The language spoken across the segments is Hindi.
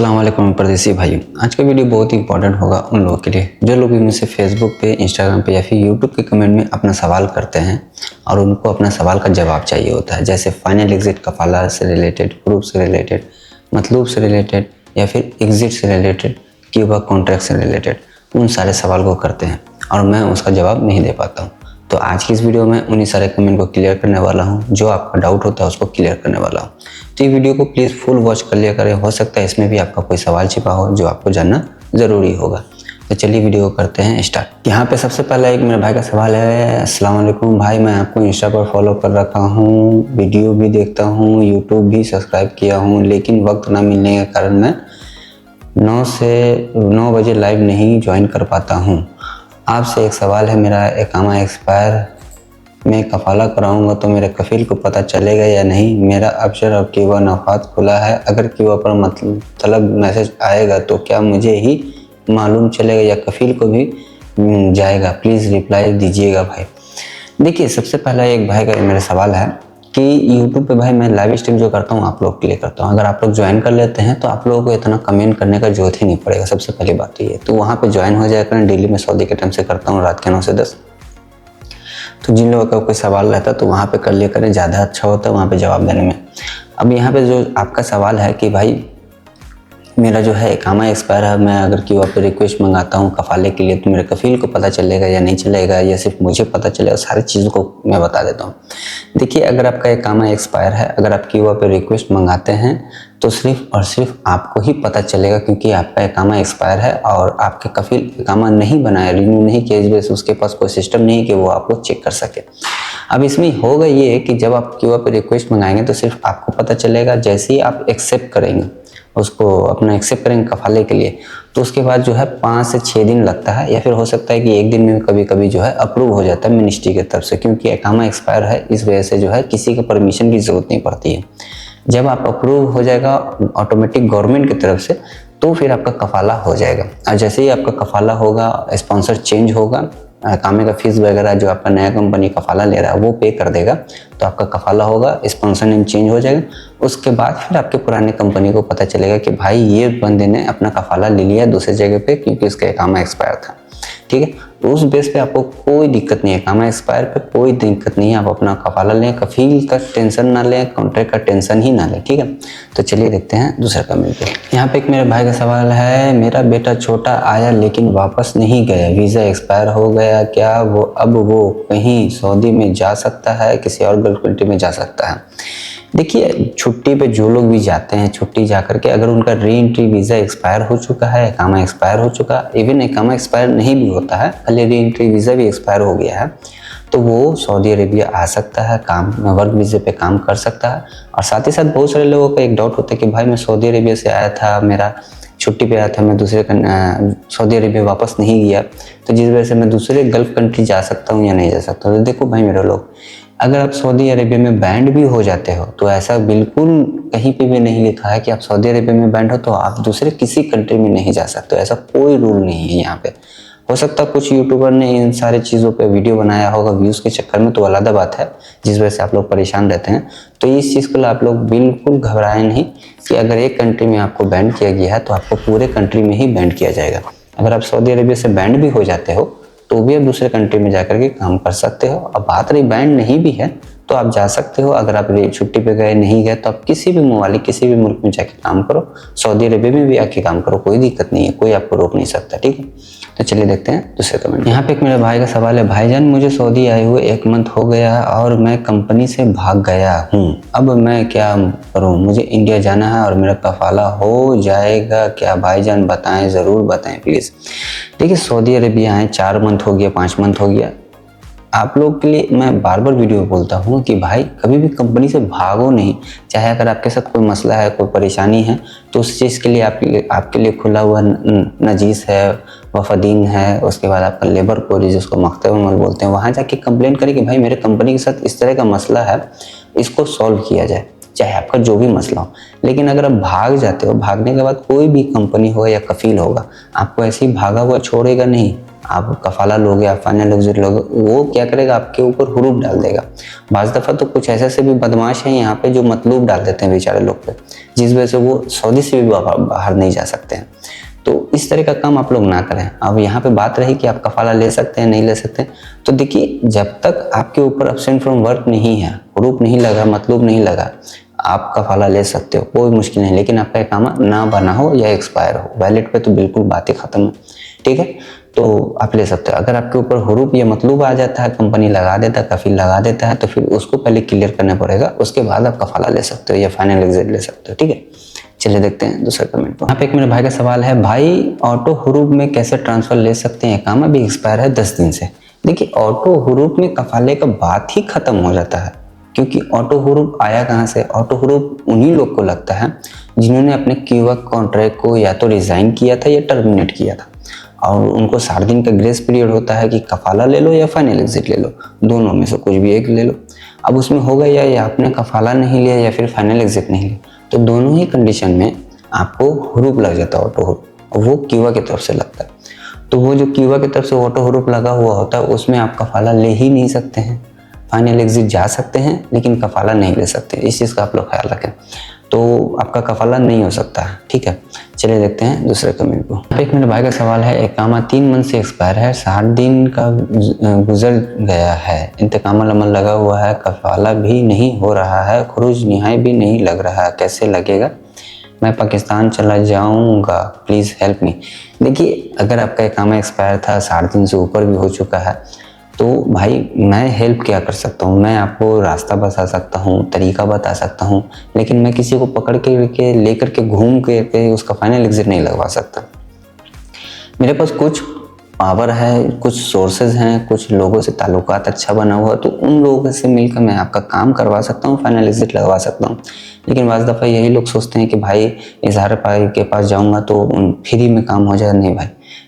अस्सलाम वालेकुम परदेसी भाइयों। आज का वीडियो बहुत ही इंपॉर्टेंट होगा उन लोगों के लिए जो लोग भी मुझसे फेसबुक पे, इंस्टाग्राम पे या फिर यूट्यूब के कमेंट में अपना सवाल करते हैं और उनको अपना सवाल का जवाब चाहिए होता है, जैसे फाइनल एग्जिट कफाला से रिलेटेड, प्रूफ से रिलेटेड, मतलूब से रिलेटेड या फिर एग्जिट से रिलेटेड, क्यूबा कॉन्ट्रैक्ट से रिलेटेड। उन सारे सवाल को करते हैं और मैं उसका जवाब नहीं दे पाता हूँ। तो आज की इस वीडियो में उन्हीं सारे कमेंट को क्लियर करने वाला हूँ, जो आपका डाउट होता है उसको क्लियर करने वाला हूँ। तो ये वीडियो को प्लीज़ फुल वॉच कर लिया करें, हो सकता है इसमें भी आपका कोई सवाल छिपा हो जो आपको जानना ज़रूरी होगा। तो चलिए वीडियो को करते हैं स्टार्ट। यहाँ पे सबसे पहला एक मेरे भाई का सवाल है। अस्सलाम वालेकुम भाई, मैं आपको इंस्टा पर फॉलो कर रखा हूँ, वीडियो भी देखता हूँ, यूट्यूब भी सब्सक्राइब किया हूँ, लेकिन वक्त ना मिलने के कारण मैं 9 से 9 बजे लाइव नहीं ज्वाइन कर पाता हूँ। आपसे एक सवाल है, मेरा इकामा एक्सपायर में कफाला कराऊंगा तो मेरे कफील को पता चलेगा या नहीं? मेरा अबशर और क्यूबा नफात खुला है, अगर क्यूबा पर मतलब मैसेज आएगा तो क्या मुझे ही मालूम चलेगा या कफील को भी जाएगा? प्लीज़ रिप्लाई दीजिएगा भाई। देखिए, सबसे पहला एक भाई का मेरा सवाल है कि यूट्यूब पे भाई मैं लाइव स्ट्रीम जो करता हूँ आप लोग के लिए करता हूँ। अगर आप लोग ज्वाइन कर लेते हैं तो आप लोगों को इतना कमेंट करने का जरूरत ही नहीं पड़ेगा। सबसे पहली बात तो ये, तो वहाँ पे ज्वाइन हो जाया करें। डेली में सऊदी के टाइम से करता हूँ, रात के 9 से 10। तो जिन लोगों का कोई सवाल रहता है तो वहाँ पे कर लिया करें, ज़्यादा अच्छा होता है वहाँ पे जवाब देने में। अब यहाँ पे जो आपका सवाल है कि भाई मेरा जो है इकामा एक्सपायर है, मैं अगर क्यूबा पे रिक्वेस्ट मंगाता हूँ कफाले के लिए तो मेरे कफील को पता चलेगा या नहीं चलेगा, या सिर्फ मुझे पता चलेगा? सारी चीज़ों को मैं बता देता हूँ। देखिए, अगर आपका इकामा एक्सपायर है, अगर आप क्यूबा पे रिक्वेस्ट मंगाते हैं तो सिर्फ और सिर्फ आपको ही पता चलेगा, क्योंकि आपका इकामा एक्सपायर है और आपके कफील इकामा नहीं बनाया, रिन्यू नहीं किया, इस वजह से उसके पास कोई सिस्टम नहीं कि वो आपको चेक कर सके। अब इसमें होगा ये कि जब आप क्यूबा पे रिक्वेस्ट मंगाएंगे तो सिर्फ आपको पता चलेगा। जैसे ही आप एक्सेप्ट करेंगे, उसको अपना एक्सेप्ट करेंगे कफाले के लिए, तो उसके बाद जो है 5 से 6 दिन लगता है, या फिर हो सकता है कि 1 दिन में कभी कभी जो है अप्रूव हो जाता है मिनिस्ट्री की तरफ से, क्योंकि इकामा एक्सपायर है इस वजह से जो है किसी का परमिशन की ज़रूरत नहीं पड़ती है। जब आप अप्रूव हो जाएगा ऑटोमेटिक गवर्नमेंट की तरफ से, तो फिर आपका कफाला हो जाएगा। और जैसे ही आपका कफाला होगा, स्पॉन्सर चेंज होगा, कामे का फीस वगैरह जो आपका नया कंपनी कफाला ले रहा है वो पे कर देगा, तो आपका कफाला होगा, स्पॉन्सर नेम चेंज हो जाएगा। उसके बाद फिर आपके पुराने कंपनी को पता चलेगा कि भाई ये बंदे ने अपना कफाला ले लिया दूसरी जगह पे, क्योंकि उसका इकामा एक्सपायर था। ठीक है, तो उस बेस पे आपको कोई दिक्कत नहीं है, इकामा एक्सपायर पे कोई दिक्कत नहीं है। आप अपना कफाला लें, कफील का टेंशन ना लें, कॉन्ट्रैक्ट का टेंशन ही ना लें। ठीक है, तो चलिए देखते हैं दूसरा कमेंट पे। यहाँ पे एक मेरे भाई का सवाल है। मेरा बेटा छोटा आया लेकिन वापस नहीं गया, वीज़ा एक्सपायर हो गया, क्या वो अब वो कहीं सऊदी में जा सकता है, किसी और गल्फ कंट्री में जा सकता है? देखिए, छुट्टी पे जो लोग भी जाते हैं, छुट्टी जा करके अगर उनका री एंट्री वीज़ा एक्सपायर हो चुका है, इकामा एक्सपायर हो चुका, इवन इकामा एक्सपायर नहीं भी होता है, खाली री एंट्री वीज़ा भी एक्सपायर हो गया है, तो वो सऊदी अरेबिया आ सकता है, काम वर्क वीज़े पे काम कर सकता है। और साथ ही साथ बहुत सारे लोगों का एक डाउट होता है कि भाई मैं सऊदी अरेबिया से आया था, मेरा छुट्टी पे आया था, मैं दूसरे सऊदी अरेबिया वापस नहीं गया, तो जिस वजह से मैं दूसरे गल्फ़ कंट्री जा सकता हूँ या नहीं जा सकता? तो देखो भाई मेरे लोग, अगर आप सऊदी अरेबिया में बैंड भी हो जाते हो तो ऐसा बिल्कुल कहीं पे भी नहीं लिखा है कि आप सऊदी अरेबिया में बैंड हो तो आप दूसरे किसी कंट्री में नहीं जा सकते। ऐसा कोई रूल नहीं है यहाँ पे। हो सकता है कुछ यूट्यूबर ने इन सारी चीज़ों पे वीडियो बनाया होगा व्यूज़ के चक्कर में, तो अलग बात है, जिस वजह से आप लोग परेशान रहते हैं। तो इस चीज़ को आप लोग बिल्कुल घबराएं नहीं कि अगर एक कंट्री में आपको बैंड किया गया है तो आपको पूरे कंट्री में ही बैंड किया जाएगा। अगर आप सऊदी अरेबिया से बैंड भी हो जाते हो तो भी आप दूसरे कंट्री में जाकर के काम कर सकते हो। अब बात रही बैंड नहीं भी है तो आप जा सकते हो। अगर आप छुट्टी पे गए नहीं गए तो आप किसी भी ममालिक, किसी भी मुल्क में जाके काम करो, सऊदी अरेबिया में भी आके काम करो, कोई दिक्कत नहीं है, कोई आपको रोक नहीं सकता। ठीक है, तो चलिए देखते हैं दूसरे कमेंट। यहाँ पे एक मेरे भाई का सवाल है। भाईजान, मुझे सऊदी आए हुए 1 मंथ हो गया है और मैं कंपनी से भाग गया हूँ, अब मैं क्या करूँ? मुझे इंडिया जाना है और मेरा कफाला हो जाएगा क्या? भाईजान बताएं, ज़रूर बताएं प्लीज़। देखिए, सऊदी अरेबिया आए 4 मंथ हो गया, 5 मंथ हो गया, आप लोग के लिए मैं बार बार वीडियो में बोलता हूँ कि भाई कभी भी कंपनी से भागो नहीं। चाहे अगर आपके साथ कोई मसला है, कोई परेशानी है, तो उस चीज़ के लिए आपके लिए खुला हुआ नजीस है, वफादीन है, उसके बाद आपका लेबर कोड जिसको मकतब अमल बोलते हैं, वहाँ जाके कंप्लेन करें कि भाई मेरे कंपनी के साथ इस तरह का मसला है, इसको सॉल्व किया जाए। चाहे आपका जो भी मसला हो। लेकिन अगर आप भाग जाते हो, भागने के बाद कोई भी कंपनी होगा या कफील होगा आपको ऐसे ही भागा हुआ छोड़ेगा नहीं। आप कफाला लोगे, आप फाइनल एग्जिट लोगे, वो क्या करेगा, आपके ऊपर हुरूप डाल देगा। बाज़ दफ़ा तो कुछ ऐसे भी बदमाश हैं यहाँ पे जो मतलूब डाल देते हैं बेचारे लोग पे, जिस वजह से वो सऊदी से भी बाहर नहीं जा सकते हैं। तो इस तरह का काम आप लोग ना करें। अब यहाँ पे बात रही कि आप कफाला ले सकते हैं नहीं ले सकते, तो देखिए जब तक आपके ऊपर एब्सेंट फ्रॉम वर्क नहीं है, हुरूप नहीं लगा, मतलूब नहीं लगा, आप कफाला ले सकते हो, कोई मुश्किल नहीं। लेकिन आपका इकामा ना बना हो या एक्सपायर हो, वैलिड पे तो बिल्कुल बात ही खत्म है, ठीक है। तो आप ले सकते हो। अगर आपके ऊपर हुरूप या मतलूब आ जाता है, कंपनी लगा देता है, कफील लगा देता है, तो फिर उसको पहले क्लियर करना पड़ेगा, उसके बाद आप कफाला ले सकते हो या फाइनल एग्जिट ले सकते हो, ठीक है। चलिए देखते हैं दूसरा कमेंट को। यहाँ पे एक मेरे भाई का सवाल है, भाई ऑटो हुरूप में कैसे ट्रांसफर ले सकते हैं, इकामा भी एक्सपायर है 10 दिन से। देखिए ऑटो हुरूप में कफाले का बात ही खत्म हो जाता है, क्योंकि ऑटो हुरूप आया कहाँ से? ऑटो हुरूप उन्हीं लोग को लगता है जिन्होंने अपने क्यूवर्क कॉन्ट्रैक्ट को या तो रिजाइन किया था या टर्मिनेट किया था, और उनको 60 दिन का ग्रेस पीरियड होता है कि कफाला ले लो या फाइनल एग्जिट ले लो, दोनों में से कुछ भी एक ले लो। अब उसमें होगा या आपने कफाला नहीं लिया या फिर फाइनल एग्जिट नहीं लिया, तो दोनों ही कंडीशन में आपको हुरूप लग जाता है, ऑटो हुरूप, और वो क्यूआ की तरफ से लगता है। तो वो जो क्यूआ की तरफ से ऑटो हुरूप लगा हुआ होता है उसमें आप कफाला ले ही नहीं सकते हैं। फाइनल एग्जिट जा सकते हैं लेकिन कफाला नहीं ले सकते, इस चीज़ का आप लोग ख्याल रखें। तो आपका कफाला नहीं हो सकता है, ठीक है। चलिए देखते हैं दूसरे कमेंट को। एक मेरे भाई का सवाल है, इकामा 3 मंथ से एक्सपायर है, 60 दिन का गुजर गया है, इंतकाम अमल लगा हुआ है, कफाला भी नहीं हो रहा है, खुरूज निहाई भी नहीं लग रहा है, कैसे लगेगा? मैं पाकिस्तान चला जाऊंगा, प्लीज़ हेल्प मी। देखिए अगर आपका इकामा एक्सपायर था, 60 दिन से ऊपर भी हो चुका है, तो भाई मैं हेल्प क्या कर सकता हूँ? मैं आपको रास्ता बता सकता हूँ, तरीका बता सकता हूँ, लेकिन मैं किसी को पकड़ के लेकर के घूम के उसका फाइनल एग्जिट नहीं लगवा सकता। मेरे पास कुछ पावर है, कुछ सोर्सेज हैं, कुछ लोगों से ताल्लुकात अच्छा बना हुआ, तो उन लोगों से मिलकर मैं आपका काम करवा सकता हूँ, फाइनल एग्जिट लगवा सकता हूँ। लेकिन बाज़ दफ़ा यही लोग सोचते हैं कि भाई इजहार पाई के पास जाऊँगा तो फ्री में काम हो जाए। नहीं भाई,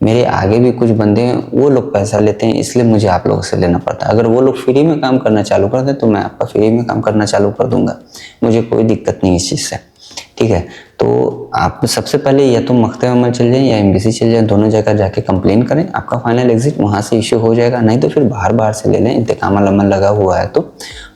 मेरे आगे भी कुछ बंदे हैं, वो लोग पैसा लेते हैं, इसलिए मुझे आप लोगों से लेना पड़ता है। अगर वो लोग फ्री में काम करना चालू कर दें तो मैं आपका फ्री में काम करना चालू कर दूंगा, मुझे कोई दिक्कत नहीं इस चीज़ से, ठीक है। तो आप सबसे पहले या तो मकतब अमल चल जाए या एम्बेसी चल जाए, दोनों जगह जाके कंप्लेन करें, आपका फाइनल एग्जिट वहाँ से इशू हो जाएगा। नहीं तो फिर बाहर से ले लें, इंतकाम अमल लगा हुआ है तो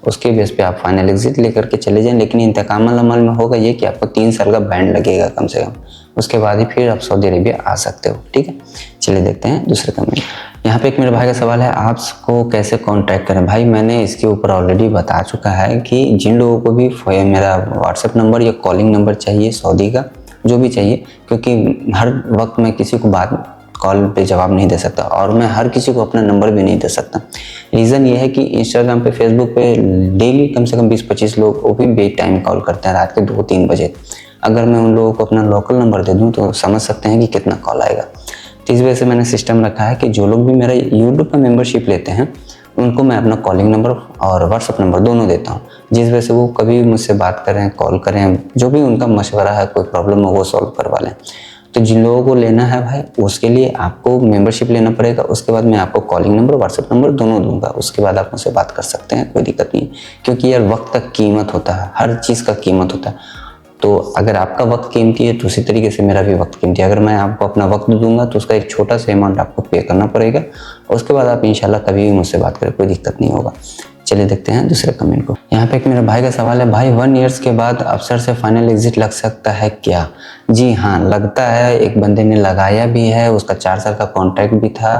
उसके बेस पे आप फाइनल एग्जिट लेकर के चले जाएं। लेकिन इंतकाम अमल में होगा ये कि आपको 3 साल का बैंड लगेगा कम से कम, उसके बाद ही फिर आप सऊदी अरेबिया आ सकते हो, ठीक है। चलिए देखते हैं दूसरे कमेंट। यहाँ पे एक मेरे भाई का सवाल है, आपको कैसे कांटेक्ट करें? भाई मैंने इसके ऊपर ऑलरेडी बता चुका है कि जिन लोगों को भी मेरा व्हाट्सएप नंबर या कॉलिंग नंबर चाहिए सऊदी का, जो भी चाहिए, क्योंकि हर वक्त मैं किसी को बात कॉल पे जवाब नहीं दे सकता और मैं हर किसी को अपना नंबर भी नहीं दे सकता। रीज़न ये है कि इंस्टाग्राम पे, फेसबुक पे डेली कम से कम 20-25 लोग वो भी बे टाइम कॉल करते हैं रात के 2-3 बजे। अगर मैं उन लोगों को अपना लोकल नंबर दे दूं तो समझ सकते हैं कि कितना कॉल आएगा। तो इस वजह से मैंने सिस्टम रखा है कि जो लोग भी मेरा यूट्यूब पर मेंबरशिप लेते हैं उनको मैं अपना कॉलिंग नंबर और व्हाट्सअप नंबर दोनों देता हूँ, जिस वजह से वो कभी भी मुझसे बात करें, कॉल करें, जो भी उनका मशवरा है, कोई प्रॉब्लम हो वो सॉल्व करवा लें। तो जिन लोगों को लेना है भाई उसके लिए आपको मेंबरशिप लेना पड़ेगा, उसके बाद मैं आपको कॉलिंग नंबर, व्हाट्सएप नंबर दोनों दूंगा, उसके बाद आप मुझसे बात कर सकते हैं, कोई दिक्कत नहीं। क्योंकि यार वक्त का कीमत होता है, हर चीज़ का कीमत होता है। तो अगर आपका वक्त कीमती है तो उसी तरीके से मेरा भी वक्त कीमती है। अगर मैं आपको अपना वक्त दूंगा तो उसका एक छोटा सा अमाउंट आपको पे करना पड़ेगा, उसके बाद आप इंशाल्लाह कभी भी मुझसे बात करें, कोई दिक्कत नहीं होगा। चलिए देखते हैं दूसरे कमेंट को। यहाँ पे एक मेरे भाई का सवाल है, भाई 1 ईयर्स के बाद अफसर से फाइनल एग्जिट लग सकता है क्या? जी हाँ, लगता है। एक बंदे ने लगाया भी है, उसका 4 साल का कॉन्ट्रैक्ट भी था,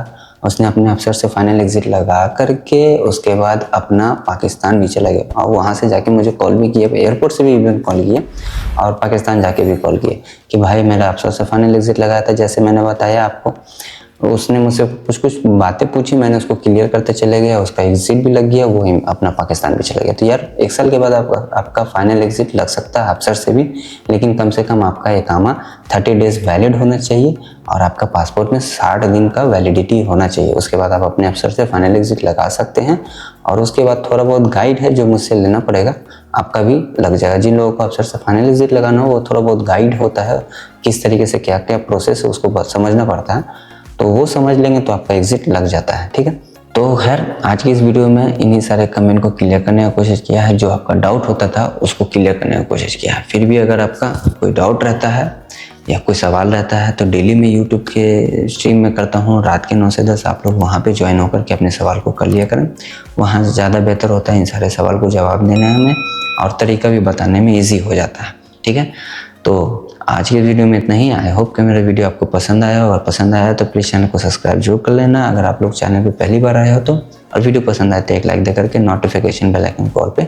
उसने अपने अफसर से फाइनल एग्जिट लगा करके उसके बाद अपना पाकिस्तान भी चला गया और वहाँ से जाके मुझे कॉल भी किया, एयरपोर्ट से भी इवन कॉल किया और पाकिस्तान जाके भी कॉल किया कि भाई मेरा अफसर से फाइनल एग्जिट लगाया था, जैसे मैंने बताया आपको। उसने मुझसे कुछ बातें पूछी, मैंने उसको क्लियर करते चले गया, उसका एग्जिट भी लग गया, वो अपना पाकिस्तान भी चला गया। तो यार 1 साल के बाद आपका फाइनल एग्जिट लग सकता है अफसर से भी, लेकिन कम से कम आपका इकामा 30 डेज वैलिड होना चाहिए और आपका पासपोर्ट में 60 दिन का वैलिडिटी होना चाहिए। उसके बाद आप अपने अफसर से फाइनल एग्जिट लगा सकते हैं और उसके बाद थोड़ा बहुत गाइड है जो मुझसे लेना पड़ेगा, आपका भी लग जाएगा। जिन लोगों को अफसर से फाइनल एग्जिट लगाना हो वो थोड़ा बहुत गाइड होता है, किस तरीके से क्या क्या प्रोसेस है उसको समझना पड़ता है, तो वो समझ लेंगे तो आपका एग्जिट लग जाता है, ठीक है। तो खैर आज की इस वीडियो में इन्हीं सारे कमेंट को क्लियर करने का कोशिश किया है, जो आपका डाउट होता था उसको क्लियर करने का कोशिश किया है। फिर भी अगर आपका कोई डाउट रहता है या कोई सवाल रहता है तो डेली मैं यूट्यूब के स्ट्रीम में करता हूँ रात के 9 से 10, आप लोग वहाँ पे ज्वाइन होकर के अपने सवाल को कर लिया करें। वहाँ से ज़्यादा बेहतर होता है इन सारे सवाल को जवाब देने में और तरीका भी बताने में ईजी हो जाता है। ठीक है, तो आज की वीडियो में इतना ही। आई होप कि मेरा वीडियो आपको पसंद आया हो, और पसंद आया तो प्लीज़ चैनल को सब्सक्राइब जरूर कर लेना अगर आप लोग चैनल पे पहली बार आए हो तो, और वीडियो पसंद आए तो एक लाइक दे करके नोटिफिकेशन बेल आइकन कॉल पे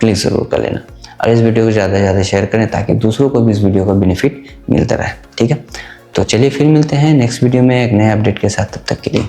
प्लीज़ ज़रूर कर लेना, और इस वीडियो को ज़्यादा से ज़्यादा शेयर करें ताकि दूसरों को भी इस वीडियो का बेनिफिट मिलता रहे। ठीक है, तो चलिए फिर मिलते हैं नेक्स्ट वीडियो में एक नए अपडेट के साथ, तब तक के लिए